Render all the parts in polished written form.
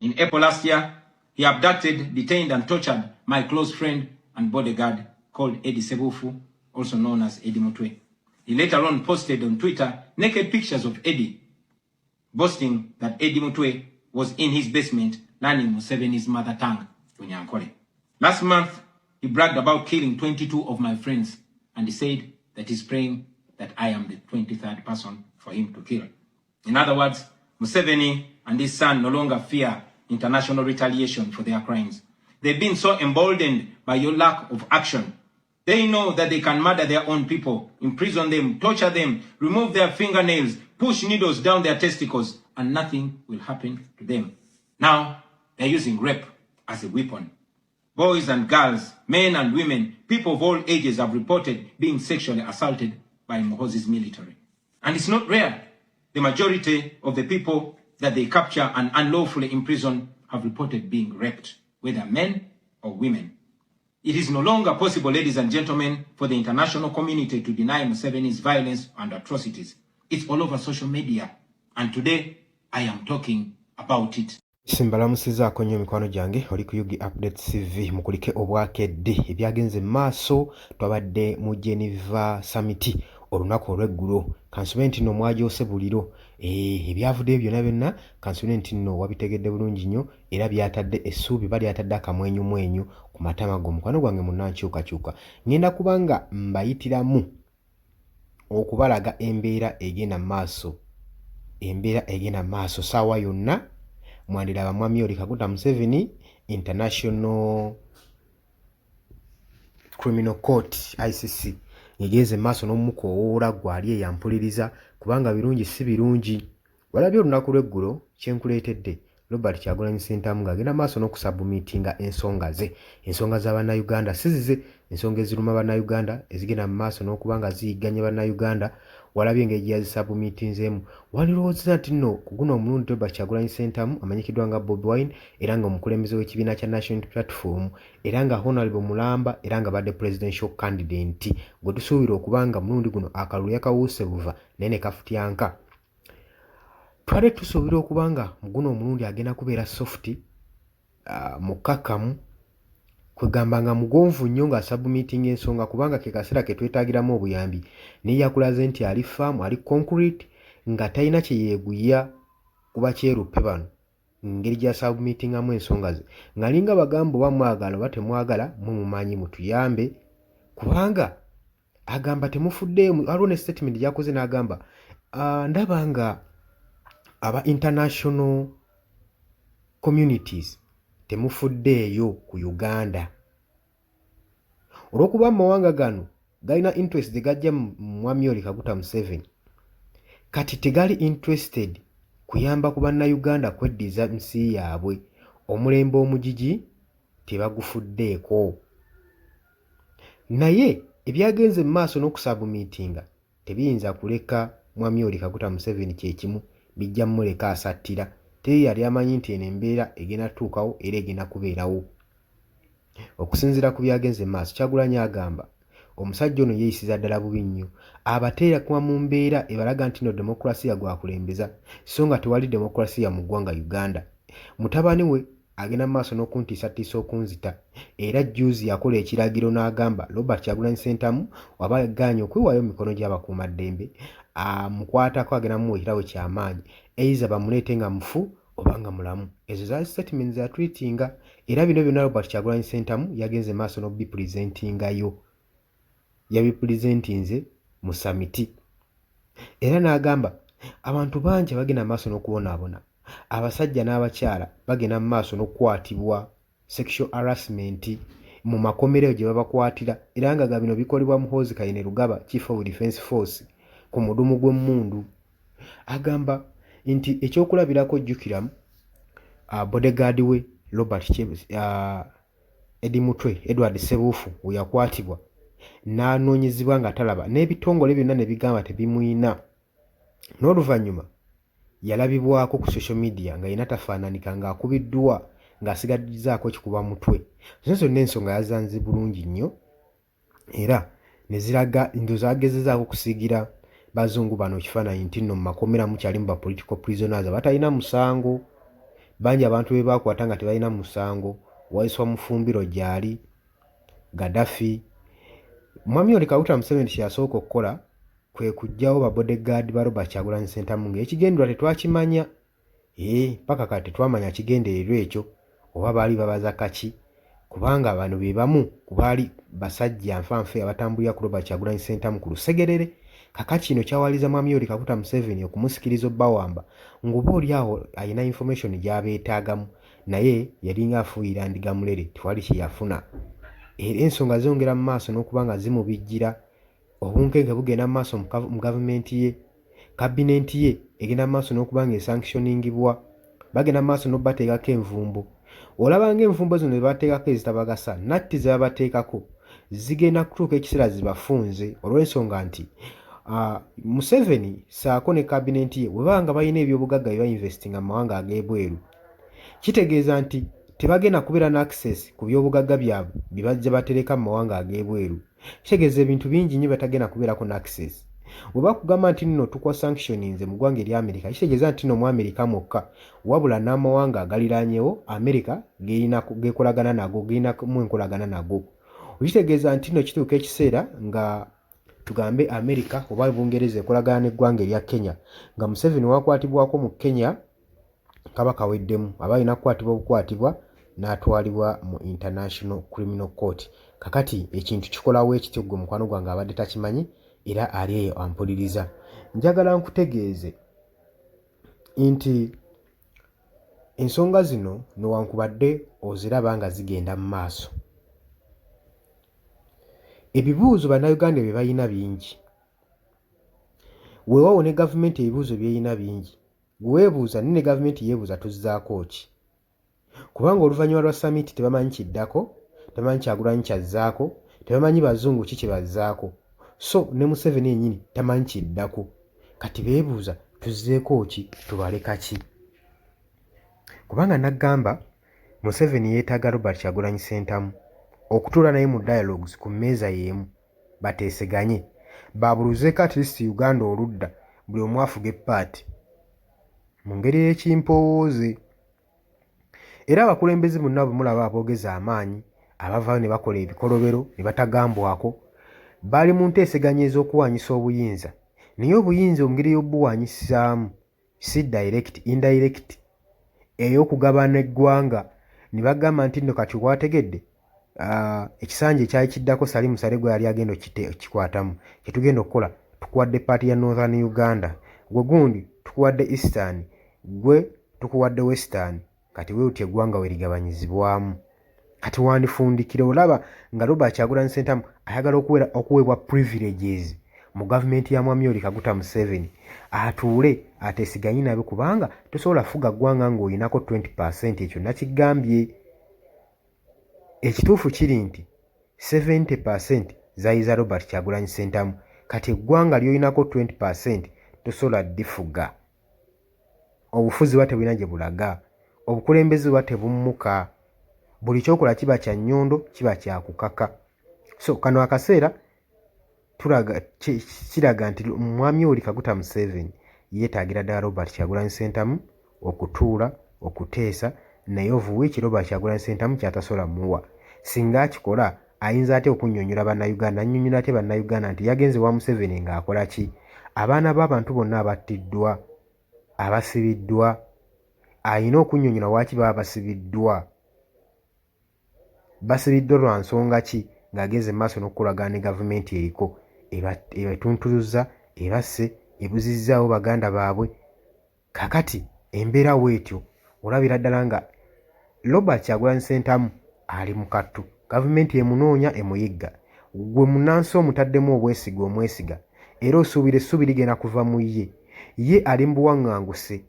In April last year, he abducted, detained, and tortured my close friend and bodyguard called Eddie Sebufu, also known as Eddie Mutwe. He later on posted on Twitter naked pictures of Eddie, boasting that Eddie Mutwe was in his basement learning Museveni's mother tongue, Unyankole. Last month, he bragged about killing 22 of my friends, and he said that he's praying that I am the 23rd person for him to kill. In other words, Museveni and his son no longer fear international retaliation for their crimes. They've been so emboldened by your lack of action. They know that they can murder their own people, imprison them, torture them, remove their fingernails, push needles down their testicles, and nothing will happen to them. Now, they're using rape as a weapon. Boys and girls, men and women, people of all ages have reported being sexually assaulted by Muhoozi's military. And it's not rare. The majority of the people that they capture and unlawfully imprison have reported being raped, whether men or women. It is no longer possible, ladies and gentlemen, for the international community to deny Museveni's violence and atrocities. It's all over social media. And today, I am talking about it. Simbalamusizaako nnyo mikwano gyange oli ku Yugi Updates TV mukulike obwakedde ebyagenze maaso twabadde mu Geneva Summit olunaku olw'eggulo kansube nti nno mwajoose buliro ebyavudde byonna kansube nti nno wabitegedde bulungi nnyo era byatadde essuubi bali atadde akamwenyumwenyu ku matama go mukwano gwange munnankyukakyuka ngenda kubanga mbayitiramu okubalaga embeera egenda maaso saawa yonna mwandira Mwami Yoweri Kaguta Museveni International Criminal Court ICC yegeze maaso n'omukoowola gwali eyampuliriza kubanga birungi si birungi walabye olunaku lw'eggulo kyenkuleetedde Robert Kyagulanyi Ssentamu ng'agenda maaso n'okusabumitinga ensonga z'Abannayuganda sizize ensonga eziruma Bannayuganda ezigenda mu maaso n'okuba nga ziyigganya Bannayuganda walabye engeri gye yazisabumitinzeemu walirowooza nti nno ku guno omulundi Robert Kyagulanyi Ssentamu amanyikiddwa nga Bobi Wine era ng'omukulembeze w'ekibiina kya National Unity Platform era nga Honorable Mulamba era nga badde presidential candidate gwe tusuubira okuba nga mulundi guno akalulu yakawuuse buva naye ne kafutyanka twali tusuubira okuba nga mu guno omulundi agenda kubeera soft mukkakkamu kwegamba nga mugonvu nnyo ng'asabumitinga ensonga kubanga ke kaseera ke twetaagiramu obuyambi naye yakulaze nti ali faamu ali concrete nga talina kye yeeguya kuba kyeruppe bano ngeri gy'asabumitingamu ensonga ze ng'alinga bagamba oba mwagala oba temwagala mumumanyi mutuyambe kubanga agamba temufuddeemu waliwo ne statement gy'akoze n'agamba ndaba nga aba international communities temufuddeeyo ku Uganda olw'okuba amawanga gano galina interest gajja mu Mwami Yoweri Kaguta Museveni kati tegali interested kuyamba ku Bannayuganda kweddiza nsi yaabwe omulembe omugigi tebagufuddeeko naye ebyagenze mu maaso n'okusabumitinga tebiyinza kuleka Mwami Yoweri Kaguta Museveni kyekimu bijja mmuleka asattira teri yali amanyi nti eno embeera egenda tuukawo era egenda kubeerawo okusinziira ku byagenze maaso Kyagulanyi agamba omusajja ono yeeyisiza ddala bubi nnyo abateera kuba mu mbeera ebalaga nti no demokulasiya gwakulembeza so nga tewali demokulasiya mu ggwanga Uganda mutabani we agenda mu maaso n'okuntiisatiisa okunzita era juzi yakola ekiragiro n'agamba Robert Kyagulanyi Ssentamu waba agaanye okwewaayo mu mikono gy'abakuumaddembe amukwatako agenda muwa ekirabo ky'amaanyi eiza bamuleete nga mufu oba nga mulamu ezo zaali statement za tweetinga era bino byonna Robert Kyagulanyi Ssentamu yagenze maaso n'obipresentingayo yabipresentinze mu samiti era n'agamba abantu bangi bagenda maaso n'okubonaabona abasajja n'abakyala bagenda mu maaso n'okukwatibwa sexual harassment mu makomero gye babakwatira era nga bino bikolebwa Muhoozi Kainerugaba Chief of Defence Force ku mudumu gw'emmundu agamba nti ekyokulabirako jjukiramu bodyguard we Robert Eddie Mutwe Edward Sebufu we yakwatibwa n'anoonyezebwa nga talaba n'ebitongole byonna ne bigamba tebimuyina n'oluvannyuma yalabibwako ku social media nga yina tafaananika ng'akubiddwa ng'asigaddizaako kikuba mutwe zonna ensonga yazanze bulungi nnyo era ne ziraga ndowooza agezezaako kusiigira bazungu bano ekifaananyi nti nno mu makomera mukyali mu ba political prisoners abatalina musango bangi abantu be bakwata nga tebalina musango wayiswa mufumbiro gyali Gaddafi. Mwami Yoweri Kaguta Museveni kyasooka okukola kwe kuggyawo ba bodyguard ba Robert Kyagulanyi Ssentamu ng'ekigendererwa tetwakimanya. Paka kati tetwamanya kigendererwa ekyo oba baali babaza kaki, kubanga bano be bamu ku baali basajja nfanfe abatambulira ku Robert Kyagulanyi Ssentamu ku lusegerere. Kakati kino kyawaliza Mwami Yoweri Kaguta Museveni okumusikiriza obbawamba ng'oba oli awo alina information gy'abeetaagamu, naye yalinga afuuyira ndiga mulere, tewali kyeyafuna. Era ensonga zongera mu maaso n'okuba nga zimubijjira. Obunkenke bugenda mu maaso mu gavumenti ye, kabinenti ye egenda mu maaso n'okuba nga esanctioningibwa, bagenda mu maaso n'obateekako envumbo. Olaba ng'envumbo zino ze bateekako ezitabagasa, natti ze babateekako zigenda kutuuka ekiseera zibafunze, olw'ensonga nti Museveni saako ne kabinenti ye bwe baba nga balina ebyobugagga bye bainvestinga mu mawanga ag'ebweru, kitegeeza nti tebagenda kubeera na access ku byobugagga byabwe bye bajja batereka mu mawanga ag'ebweru. Kitegeeza ebintu bingi nnyo batagenda kubeerako na access. Bwe bakugamba nti nno tukwa sanctioninze mu ggwanga erya Amerika, kitegeeza nti nno mu Amerika mwokka, wabula n'amawanga agaliraanyewo Amerika geekolagana nago, geyinamu enkolagana nago. Kitegeeza nti nno kituuka ekiseera nga tugambe Amerika oba Bungereza ekolagana n'eggwanga erya Kenya, nga Museveni wakwatibwako mu Kenya kaba kaweddemu, aba alina kukwatibwa bukwatibwa n'atwalibwa mu International Criminal Court. Kakati ekintu kikolawo ekityo gwe mukwano gwange abadde takimanyi era ali eyo ampuliriza. Njagala nkutegeeze nti ensonga zino newankubadde oziraba nga zigenda mu maaso, ebibuuzo bannayuganda bye balina bingi. Weewaawo ne gavumenti ebibuuzo byeyina bingi. Gwe weebuuza ne gavumenti yeebuuza tuzzaako ki? Kubanga oluvannyuma lwa summit tebamanyi kiddako, tebamanyi Kyagulanyi kyazzaako, tebamanyi bazungu ki kye bazzaako. So ne Museveni yennyini tamanyi kiddako. Kati beebuuza tuzzeeko ki, tubaleka ki? Kubanga naggamba Museveni yeetaaga Robert Kyagulanyi Ssentamu okutuula naye mu dialogues ku mmeeza y'emu, bateeseganye, babuluzeeko at least Uganda oludda, buli omu afuga epaati mu ngeri y'ekimpowooze. Era abakulembeze bonna bwe mulaba aboogeza amaanyi, abavaayo ne bakola ebikolobero ne batagambwako, baali mu nteeseganya ez'okuwaanyisa obuyinza. Naye obuyinza omungeri y'obubuwaanyisaamu si direct, indirect, ey'okugabana eggwanga. Ne bagamba nti nno kati wategedde ekisanja ekyali kiddako Salim Saleh gwe yali agenda okikwatamu, kye tugenda okukola tukuwadde paati ya Northern Uganda, gwe gundi tukuwadde Eastern, gwe tukuwadde Western. Kati weewuti eggwanga we ligabanyizibwamu. Kati wandifundikire olaba nga Robert Kyagulanyi Ssentamu ayagala okuweebwa privileges mu gavumenti ya Mwami Yoweri Kaguta Museveni, atuule ateesiganye nabyo, kubanga tosobola fuga ggwanga ng'oyinako 20%. Ekyo nakigambye. Ekituufu kiri nti 70% zayiza Robert Kyagulanyi Ssentamu, kati eggwanga ly'oyinako 20% tosobola ddifuga. Obufuzi bwa tebulina gye bulaga, obukulembeze bwa tebummuka, buli kyokola kiba kya nnyondo, kiba kya kukaka. So kano akaseera kiraga nti Mwami Yoweri Kaguta Museveni yeetaagira ddala Robert Kyagulanyi Ssentamu okutuula, okuteesa, naye ovuwiiki Robert Kyagulanyi Ssentamu kyatasobola muwa. Singa akikola ayinza ate okunnyonnyola bannayuganda, annyonnyola ate bannayuganda nti yagenze wa Museveni ng'akola ki? Abaana b'abantu bonna abattiddwa, abasibiddwa, ayina okunnyonnyola waaki baba basibiddwa. Basibiddwa lwa nsonga ki? Ng'agenze maaso n'okukolagana ne gavumenti eriko, ebetuntuzza, ebasse, ebuzizzaawo baganda baabwe. Kakati embeera bw'etyo olabira ddala nga Robert Kyagulanyi Ssentamu ali mu kattu, gavumenti emunoonya emuyigga, gwe munnansi omutaddemu obwesiga omwesiga, era osuubira essuubi ligenda kuva mu ye ali mu buwaŋŋanguse.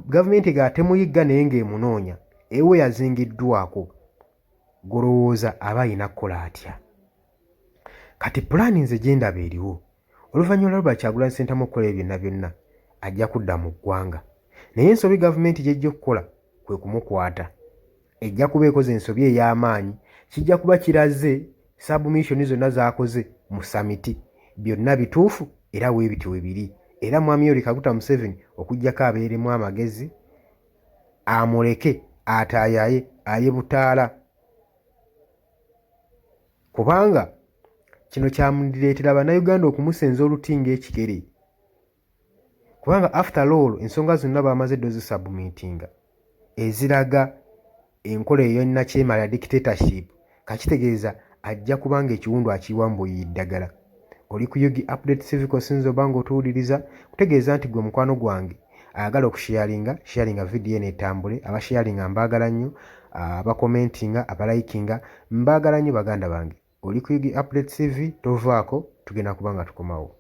Gavumenti ga temuyigga naye ng'emunoonya, ewe yazingiddwako, golowooza aba ayina kukola atya? Kati pulaani nze gye ndaba eriwo, oluvannyuma lwa Robert Kyagulanyi Ssentamu okukola byonna byonna ajja kudda mu ggwanga, naye ensobi gavumenti gy'ejja okukola kwe kumukwata. Ejja kuba ekoze ensobi ey'amaanyi, kijja kuba kiraze submission zonna z'akoze mu samiti byonna bituufu era weebiti we biri. Era Mwami Yoweri Kaguta Museveni okuggyako abeeremu amagezi amuleke ataayaye aye butaala, kubanga kino kyamundireetera bannayuganda okumusenza oluti ng'ekikere, kubanga after all ensonga zonna bamaze dozisubmitinga eziraga enkola ey'ennakyemala dictatorship, kakitegeeza ajja kubanga ekiwundu akiwambuye eddagala. Oli ku Yugi Update Civic osinza oba ng'otuwuliriza, kutegeeza nti gwe mukwano gwange ayagala sharinga vidiyo eno etambule. Abasharinga mbaagala nnyo, abakomentinga, abalayikinga mbaagala nnyo baganda bange. Oli ku Yugi Update TV, tovaako, tugenda kubanga tukomawo.